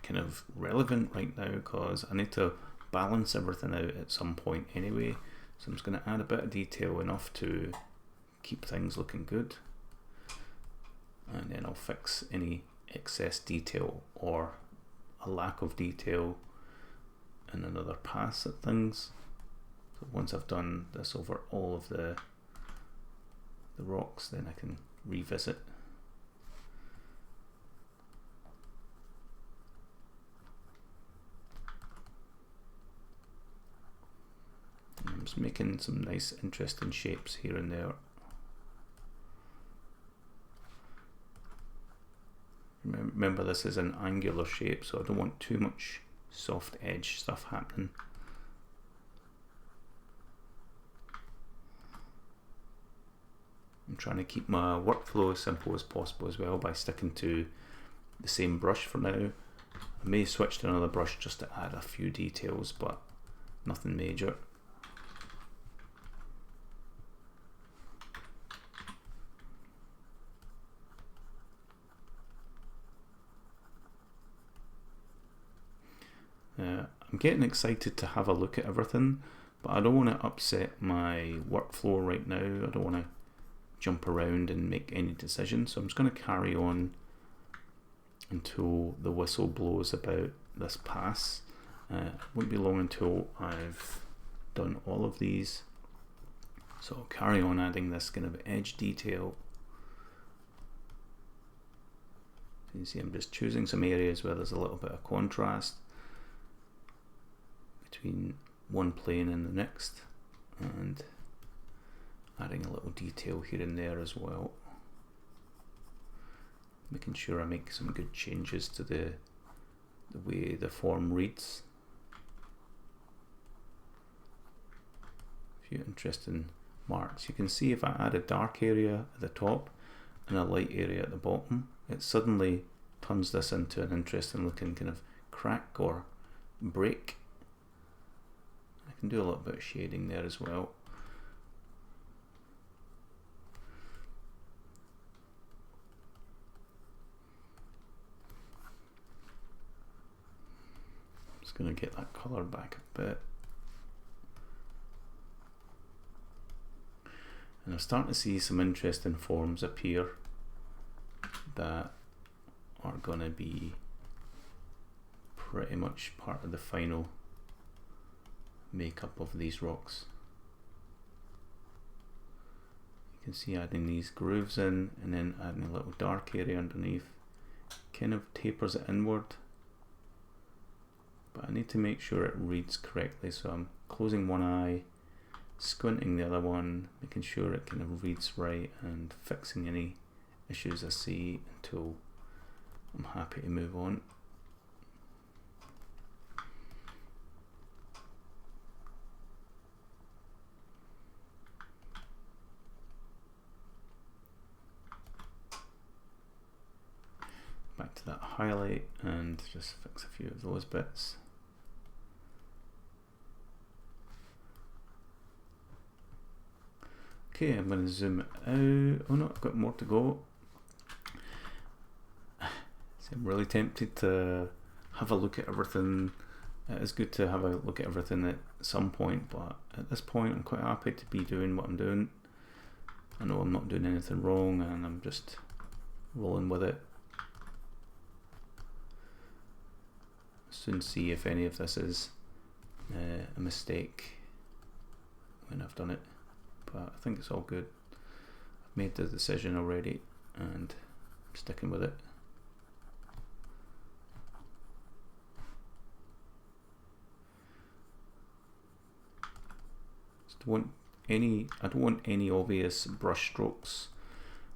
kind of relevant right now because I need to balance everything out at some point anyway. So I'm just going to add a bit of detail enough to keep things looking good, and then I'll fix any excess detail or a lack of detail in another pass at things. So once I've done this over all of the rocks, then I can revisit. And I'm just making some nice interesting shapes here and there. Remember, this is an angular shape, so I don't want too much soft edge stuff happening. I'm trying to keep my workflow as simple as possible as well by sticking to the same brush for now. I may switch to another brush just to add a few details, but nothing major. I'm getting excited to have a look at everything, but I don't want to upset my workflow right now. I don't want to jump around and make any decisions, so I'm just going to carry on until the whistle blows about this pass. It won't be long until I've done all of these, so I'll carry on adding this kind of edge detail. You can see I'm just choosing some areas where there's a little bit of contrast between one plane and the next, and adding a little detail here and there as well, making sure I make some good changes to the way the form reads. A few interesting marks. You can see if I add a dark area at the top and a light area at the bottom, it suddenly turns this into an interesting looking kind of crack or break. I can do a little bit of shading there as well. I'm just going to get that colour back a bit. And I'm starting to see some interesting forms appear that are going to be pretty much part of the final makeup of these rocks. You can see adding these grooves in and then adding a little dark area underneath kind of tapers it inward, but I need to make sure it reads correctly, so I'm closing one eye, squinting the other one, making sure it kind of reads right and fixing any issues I see until I'm happy to move on. Back to that highlight and just fix a few of those bits. Okay, I'm going to zoom out. Oh no, I've got more to go. So I'm really tempted to have a look at everything. It is good to have a look at everything at some point, but at this point I'm quite happy to be doing what I'm doing. I know I'm not doing anything wrong and I'm just rolling with it. Soon see if any of this is a mistake when I've done it, but I think it's all good. I've made the decision already and I'm sticking with it. I don't want any obvious brush strokes.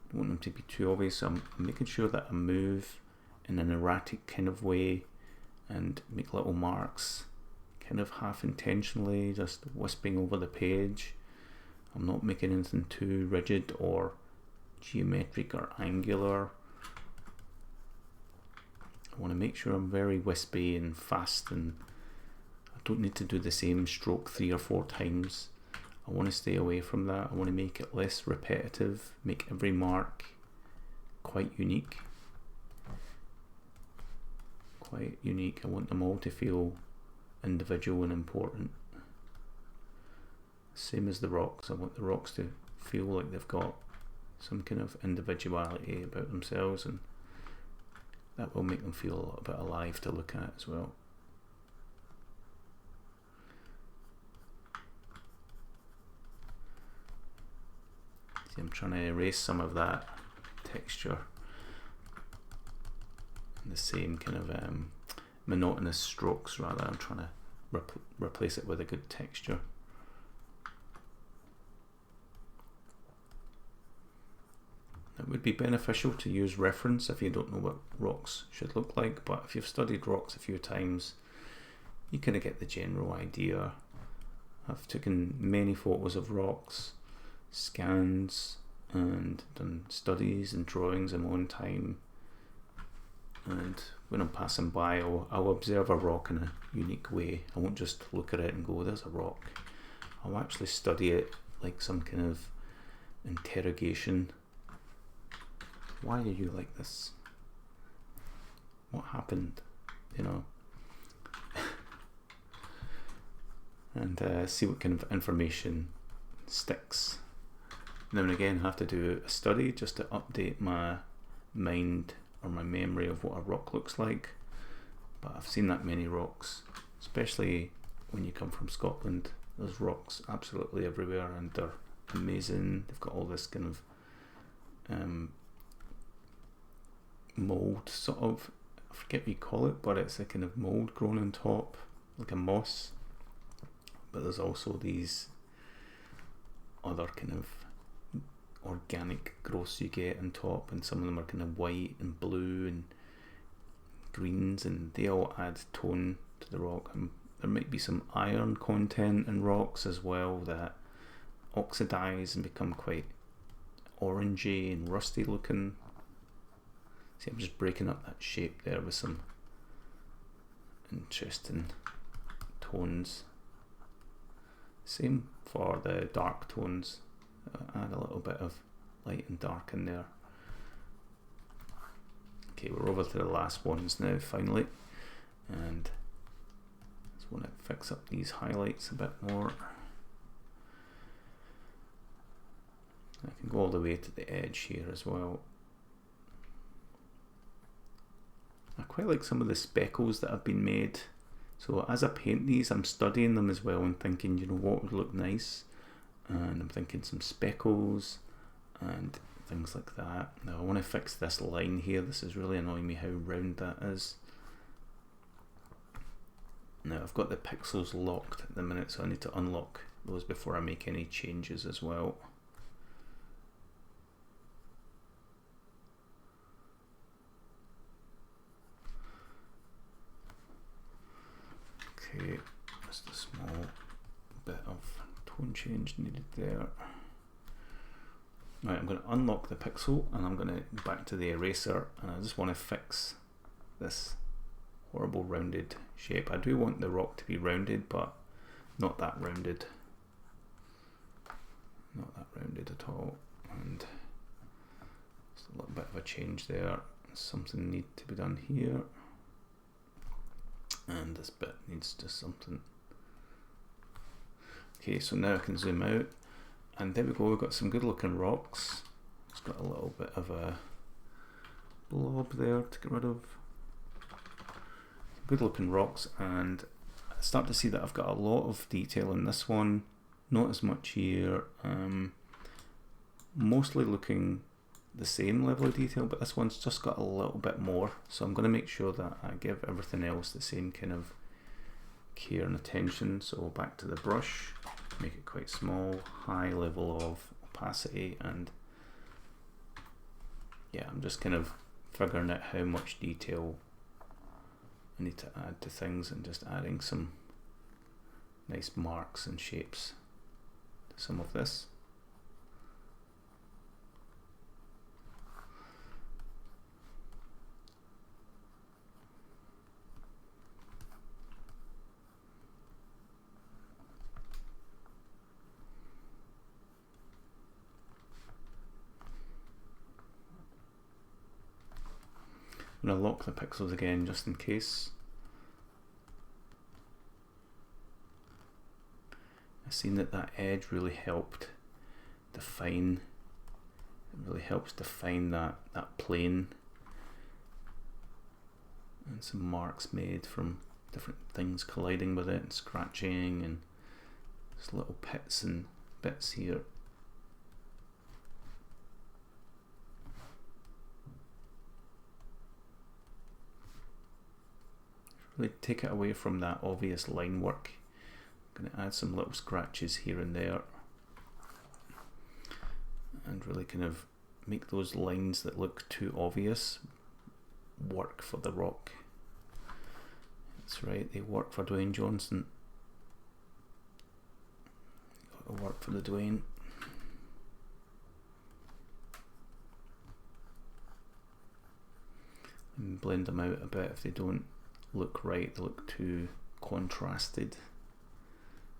I don't want them to be too obvious, so I'm making sure that I move in an erratic kind of way and make little marks kind of half intentionally, just wisping over the page. I'm not making anything too rigid or geometric or angular. I want to make sure I'm very wispy and fast, and I don't need to do the same stroke 3 or 4 times. I want to stay away from that. I want to make it less repetitive, make every mark quite unique. I want them all to feel individual and important. Same as the rocks. I want the rocks to feel like they've got some kind of individuality about themselves, and that will make them feel a little bit alive to look at as well. See, I'm trying to erase some of that texture and the same kind of monotonous strokes. Rather, I'm trying to replace it with a good texture. It would be beneficial to use reference if you don't know what rocks should look like, but if you've studied rocks a few times, you kind of get the general idea. I've taken many photos of rocks, scans, and done studies and drawings in my own time, and when I'm passing by, I'll observe a rock in a unique way. I won't just look at it and go, there's a rock. I'll actually study it like some kind of interrogation. Why are you like this? What happened? You know? And see what kind of information sticks. Now and again, I have to do a study just to update my mind or my memory of what a rock looks like. But I've seen that many rocks, especially when you come from Scotland. There's rocks absolutely everywhere, and they're amazing. They've got all this kind of mold, sort of, I forget what you call it, but it's a kind of mold grown on top, like a moss. But there's also these other kind of organic growths you get on top, and some of them are kind of white and blue and greens, and they all add tone to the rock. And there might be some iron content in rocks as well that oxidize and become quite orangey and rusty looking. See, I'm just breaking up that shape there with some interesting tones. Same for the dark tones. Add a little bit of light and dark in there. Okay, we're over to the last ones now, finally, and just want to fix up these highlights a bit more. I can go all the way to the edge here as well. I quite like some of the speckles that have been made. So as I paint these, I'm studying them as well and thinking, you know, what would look nice. And I'm thinking some speckles and things like that. Now I want to fix this line here. This is really annoying me how round that is. Now I've got the pixels locked at the minute, so I need to unlock those before I make any changes as well. Okay, just a small bit of tone change needed there. Right, I'm going to unlock the pixel and I'm going to go back to the eraser, and I just want to fix this horrible rounded shape. I do want the rock to be rounded, but not that rounded. Not that rounded at all. And just a little bit of a change there. Something needs to be done here. And this bit needs just something. Okay, so now I can zoom out, and there we go. We've got some good looking rocks. It's got a little bit of a blob there to get rid of. Good looking rocks, and I start to see that I've got a lot of detail in this one, not as much here. Mostly looking the same level of detail, but this one's just got a little bit more, so I'm going to make sure that I give everything else the same kind of care and attention. So back to the brush, make it quite small, high level of opacity, and yeah, I'm just kind of figuring out how much detail I need to add to things, and just adding some nice marks and shapes to some of this. I'm going to lock the pixels again just in case. I've seen that that edge really helped define, it really helps define that plane, and some marks made from different things colliding with it and scratching, and just little pits and bits here. Really take it away from that obvious line work. I'm going to add some little scratches here and there, and really kind of make those lines that look too obvious work for the rock. That's right, they work for Dwayne Johnson. Gotta work for the Dwayne. and blend them out a bit if they don't look right, they look too contrasted.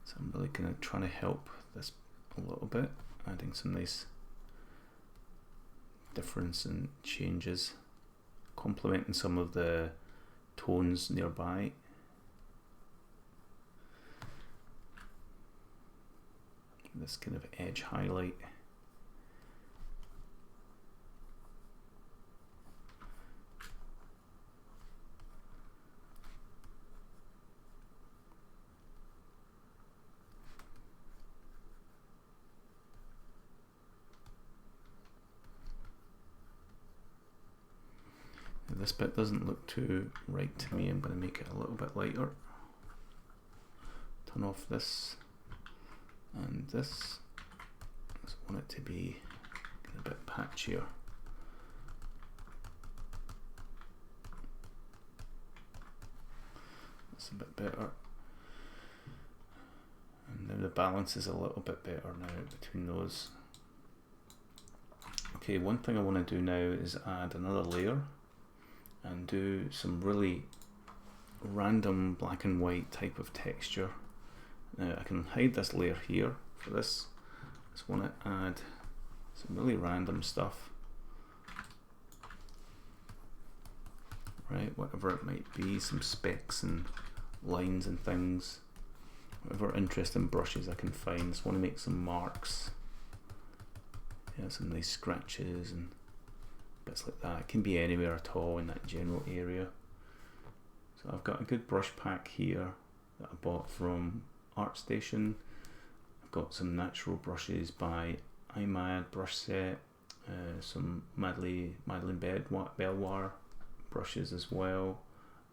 So I'm really kind of trying to help this a little bit, adding some nice difference and changes, complementing some of the tones nearby. This kind of edge highlight. This bit doesn't look too right to me. I'm going to make it a little bit lighter. Turn off this and this. I just want it to be a bit patchier. That's a bit better. And now the balance is a little bit better now between those. Okay, one thing I want to do now is add another layer and do some really random black and white type of texture. Now I can hide this layer here for this. I just want to add some really random stuff. Right, whatever it might be, some specks and lines and things. Whatever interesting brushes I can find. Just want to make some marks. Yeah, some nice scratches and bits like that. It can be anywhere at all in that general area. So I've got a good brush pack here that I bought from ArtStation. I've got some natural brushes by iMad brush set, some Madeleine Belvoir brushes as well.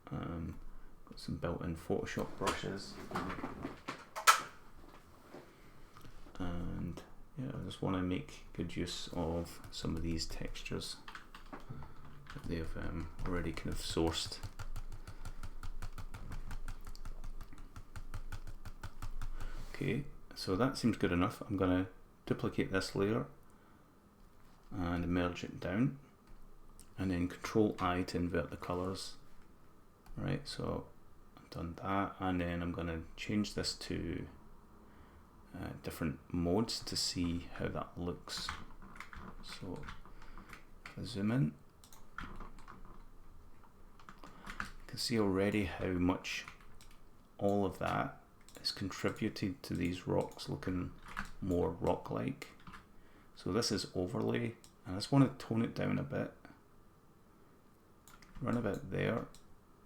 Got some built-in Photoshop brushes. And yeah, I just want to make good use of some of these textures that they've already kind of sourced. Okay, so that seems good enough. I'm going to duplicate this layer and merge it down, and then Control I to invert the colors. Right, so I've done that, and then I'm going to change this to different modes to see how that looks. So if I zoom in, you can see already how much all of that has contributed to these rocks looking more rock-like. So this is overlay, and I just want to tone it down a bit. Run a bit there.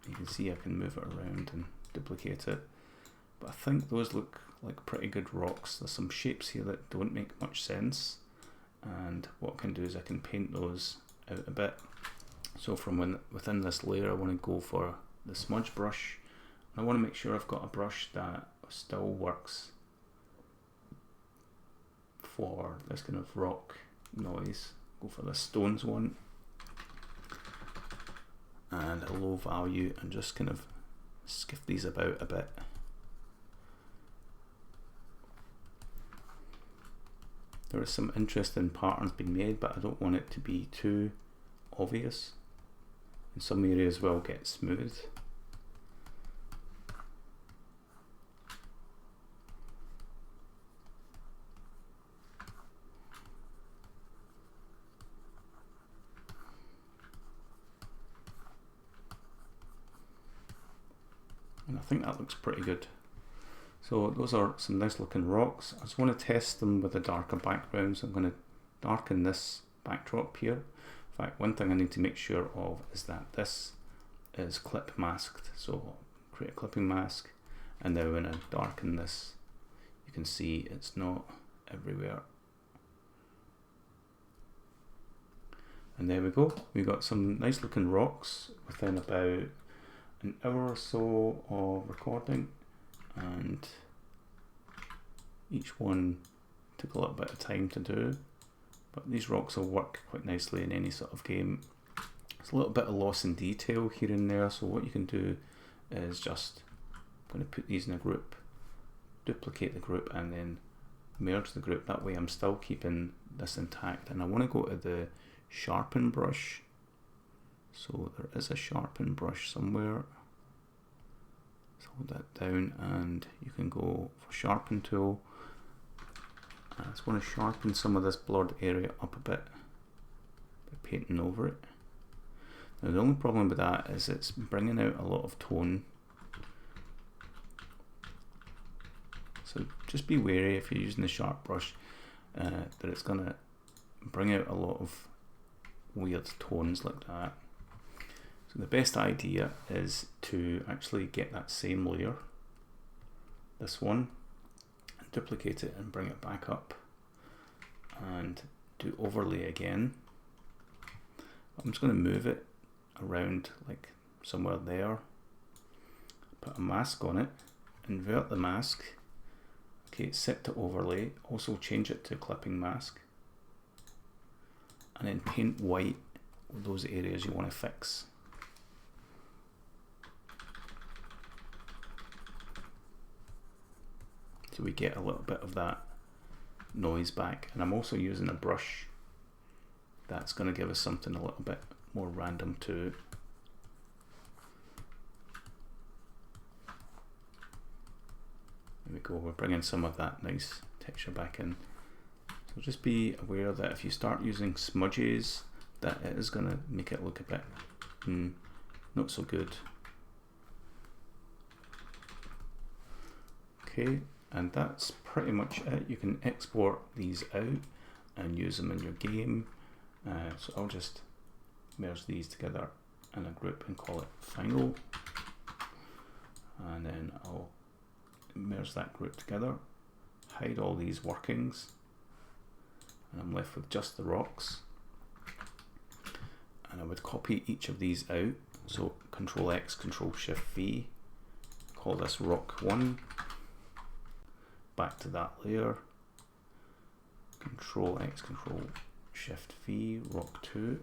You can see I can move it around and duplicate it. But I think those look like pretty good rocks. There's some shapes here that don't make much sense, and what I can do is I can paint those out a bit. So from within this layer I want to go for the smudge brush. I want to make sure I've got a brush that still works for this kind of rock noise. Go for the stones one and a low value, and just kind of skiff these about a bit. There are some interesting patterns being made, but I don't want it to be too obvious. In some areas will get smooth. And I think that looks pretty good. So those are some nice looking rocks. I just want to test them with a darker background, so I'm going to darken this backdrop here. In fact, one thing I need to make sure of is that this is clip masked. So I'll create a clipping mask, and then when I darken this, you can see it's not everywhere. And there we go. We got some nice looking rocks within about an hour or so of recording, and each one took a little bit of time to do, but these rocks will work quite nicely in any sort of game. There's a little bit of loss in detail here and there, so what you can do is just, I'm going to put these in a group, duplicate the group, and then merge the group. That way I'm still keeping this intact, and I want to go to the sharpen brush So there is a sharpen brush somewhere. Let's hold that down and you can go for sharpen tool. I just want to sharpen some of this blurred area up a bit by painting over it. Now the only problem with that is it's bringing out a lot of tone. So just be wary if you're using the sharp brush that it's going to bring out a lot of weird tones like that. So the best idea is to actually get that same layer, this one, and duplicate it and bring it back up and do overlay again. I'm just going to move it around like somewhere there, put a mask on it, invert the mask, okay, set to overlay, also change it to clipping mask, and then paint white with those areas you want to fix. So we get a little bit of that noise back, and I'm also using a brush that's going to give us something a little bit more random too. There we go, we're bringing some of that nice texture back in. So just be aware that if you start using smudges, that it is going to make it look a bit not so good. Okay, and that's pretty much it. You can export these out and use them in your game. So I'll just merge these together in a group and call it final. And then I'll merge that group together, hide all these workings, and I'm left with just the rocks. And I would copy each of these out. So Control X, Control Shift V, call this rock 1. Back to that layer, Control X, Control Shift V, rock 2.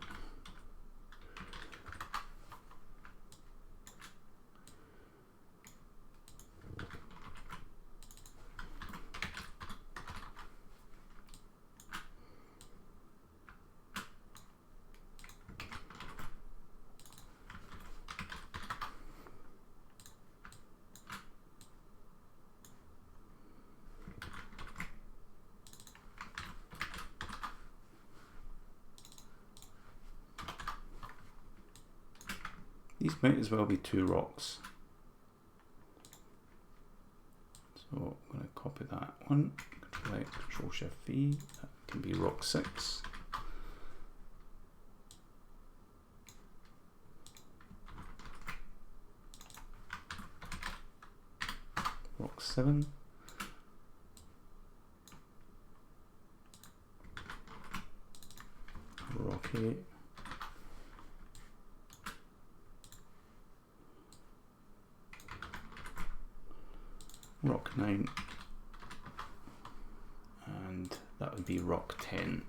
These might as well be 2 rocks. So I'm going to copy that one, Control X, Control Shift V, that can be rock 6. Rock 7. Rock 8. Rock 9, and that would be rock 10.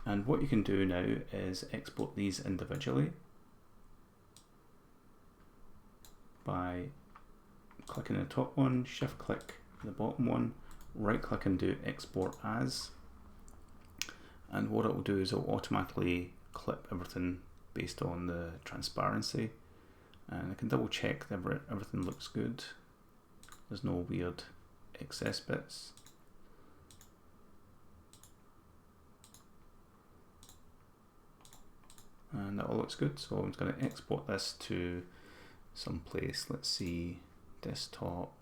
And what you can do now is export these individually by clicking the top one, shift click the bottom one, right click and do export as, and what it will do is it will automatically clip everything based on the transparency, and I can double check that everything looks good. There's no weird excess bits. And that all looks good. So I'm just going to export this to some place. Let's see, desktop,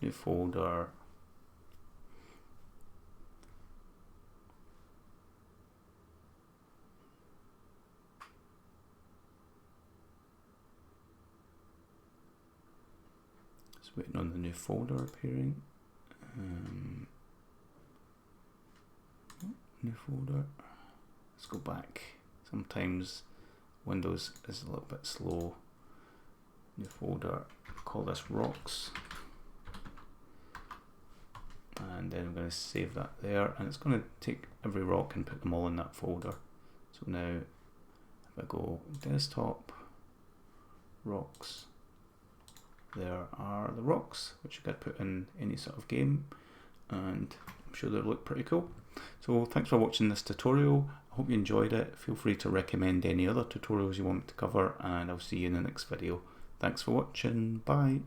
new folder. Waiting on the new folder appearing. New folder. Let's go back. Sometimes Windows is a little bit slow. New folder. Call this rocks. And then I'm going to save that there. And it's going to take every rock and put them all in that folder. So now if I go desktop, rocks. There are the rocks, which you could put in any sort of game, and I'm sure they'll look pretty cool. So thanks for watching this tutorial. I hope you enjoyed it. Feel free to recommend any other tutorials you want me to cover, and I'll see you in the next video. Thanks for watching. Bye.